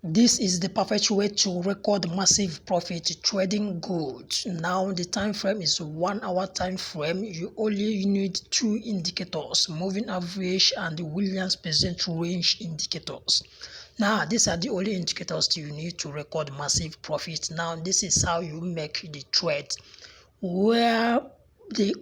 This is the perfect way to record massive profit trading gold. Now the time frame is 1 hour time frame. You only need two indicators, moving average and the Williams percent range indicators. Now these are the only indicators you need to record massive profit. Now this is how you make the trade. Where the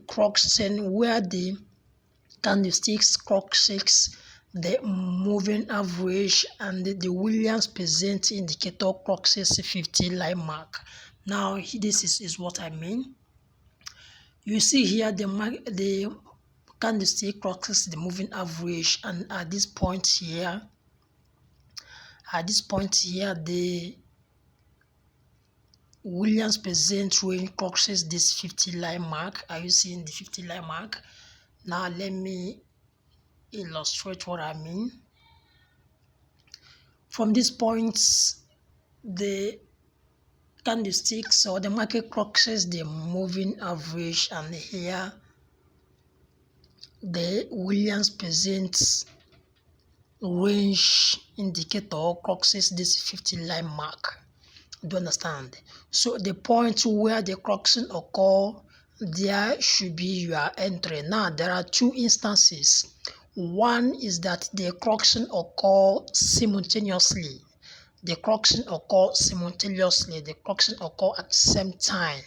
candlesticks, cruxes, the moving average and the Williams percent indicator cruxes 50 line mark. Now this is what I mean. You see here the candlestick cruxes the moving average, and at this point here the Williams percent range cruxes this 50 line mark. Are you seeing the 50 line mark? Now let me illustrate what I mean. From this point, the candlesticks or the market crosses the moving average, and here the Williams percent range indicator crosses this 50 line mark. Do you understand? So the point where the crossing occur, there should be your entry. Now there are two instances. One is that the crossing occur simultaneously. The crossing occur simultaneously. The crossing occur at the same time.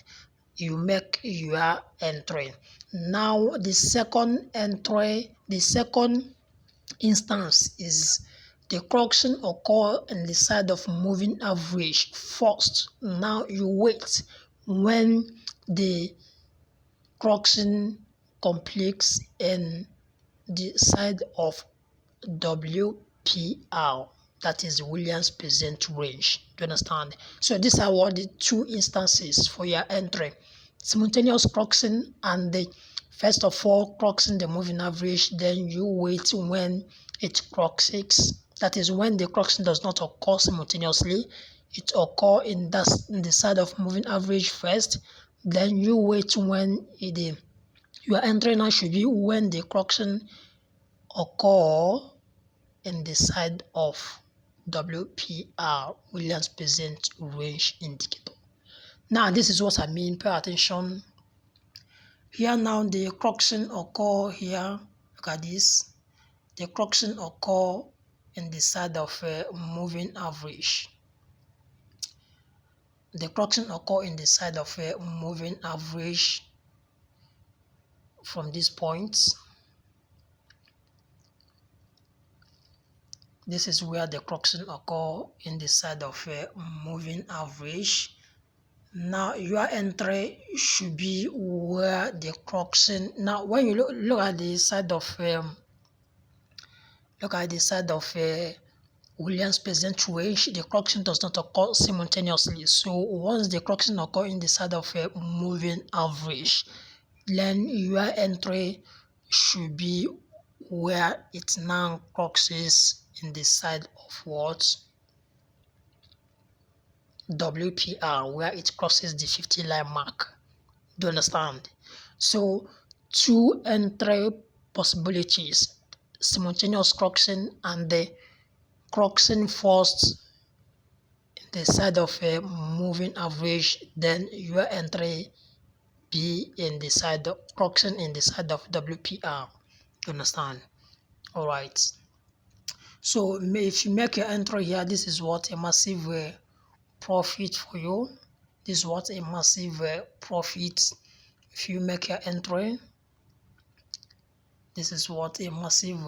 You make your entry. Now the second instance is the crossing occur on the side of moving average first. Now you wait when the crossing completes in the side of WPR, that is Williams percent range. Do you understand? So these are what the two instances for your entry: simultaneous crossing and the first of all crossing the moving average, then you wait when it crosses. That is when the crossing does not occur simultaneously. It occur in the side of moving average first, then you wait when your entry now should be when the crossing occur in the side of WPR, Williams percent range indicator. Now this is what I mean. Pay attention. Here now the crossing occur here. Look at this. The crossing occur in the side of moving average. The crossing occur in the side of moving average from this point. This is where the crossing occur in the side of moving average. Now your entry should be where the crossing. Now when you look at the side of Williams percent range, the crossing does not occur simultaneously. So once the crossing occur in the side of moving average, then your entry should be where it now crosses in the side of what? WPR, where it crosses the 50 line mark. Do you understand? So two entry possibilities: simultaneous crossing and the crossing first in the side of a moving average, then your entry be in the side of crossing in the side of WPR. Do you understand? All right. So if you make your entry here, this is what a massive profit for you. This is what a massive profit. If you make your entry, this is what a massive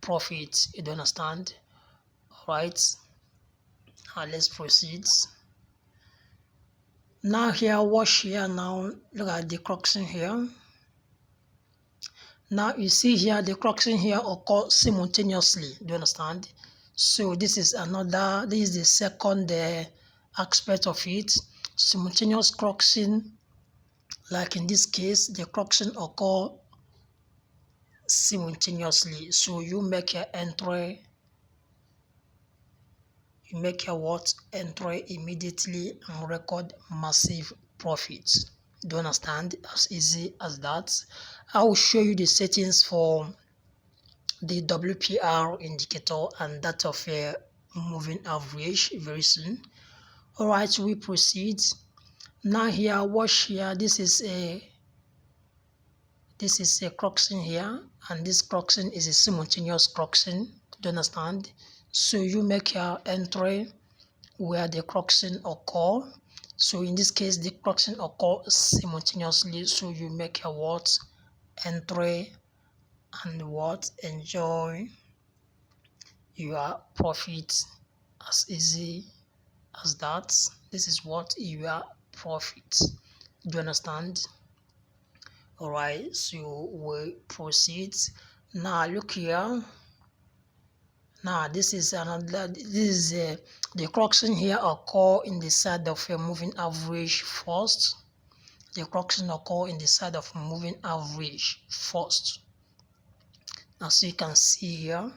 profit. You don't understand? All right. Let's proceed. Now here, watch here. Now look at the crossing here. Now you see here the crossing here occur simultaneously. Do you understand? So this is the second aspect of it. Simultaneous crossing, like in this case, the crossing occur simultaneously. So you make your entry. You make your entry immediately and record massive profits. Do you understand? As easy as that. I will show you the settings for the WPR indicator and that of moving average very soon. All right, we proceed. Now here, watch here. This is a crossing here, and this crossing is a simultaneous crossing. Do you understand? So you make your entry where the crossing occur. So in this case, the crossing occur simultaneously. So you make your what entry and what enjoy your profit as easy as that. This is what your profit. Do you understand? All right, so we proceed. Now look here. Now this is another. This is the crossing here occur in the side of a moving average first. The crossing occur in the side of a moving average first, as you can see here.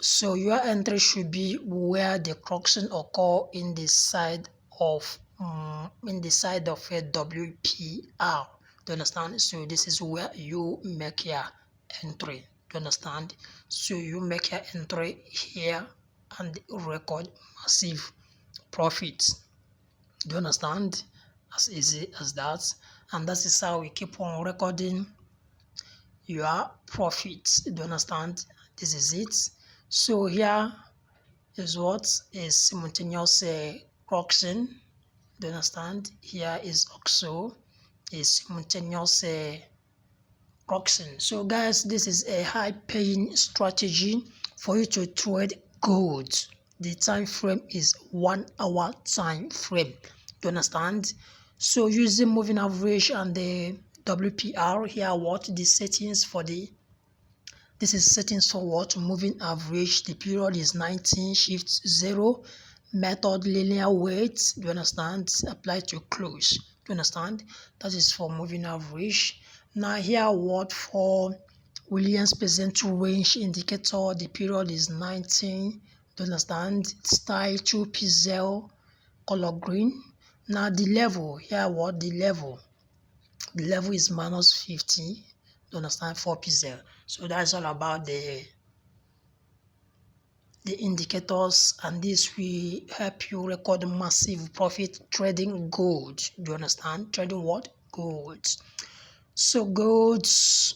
So your entry should be where the crossing occur in the side of a WPR. Do you understand? So this is where you make your entry. Do you understand? So you make your entry here and record massive profits. Do you understand? As easy as that. And that is how we keep on recording your profits. Do you understand? This is it. So here is what is simultaneous crossing. Do you understand? Here is also a simultaneous crossing. So guys, this is a high paying strategy for you to trade gold. The time frame is 1 hour time frame. Do you understand? So using moving average and the WPR here, what the settings for this is settings for what moving average. The period is 19, shift 0, method linear weight. Do you understand? Apply to close. Do you understand? That is for moving average. Now here what for Williams percentage range indicator. The period is 19. Do you understand? Style 2 pixel, color green. Now the level here, what the level is minus 50. Do you understand? 4 pixel. So that's all about the indicators, and this will help you record massive profit trading gold. Do you understand? Trading what? Gold. So gold's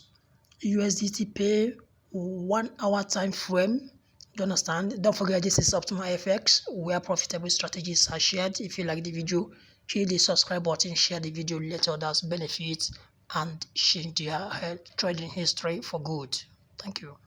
USDT pay 1 hour time frame. Do you understand? Don't forget, this is Optimal FX, where profitable strategies are shared. If you like the video, hit the subscribe button, share the video, let others benefit, and change their trading history for good. Thank you.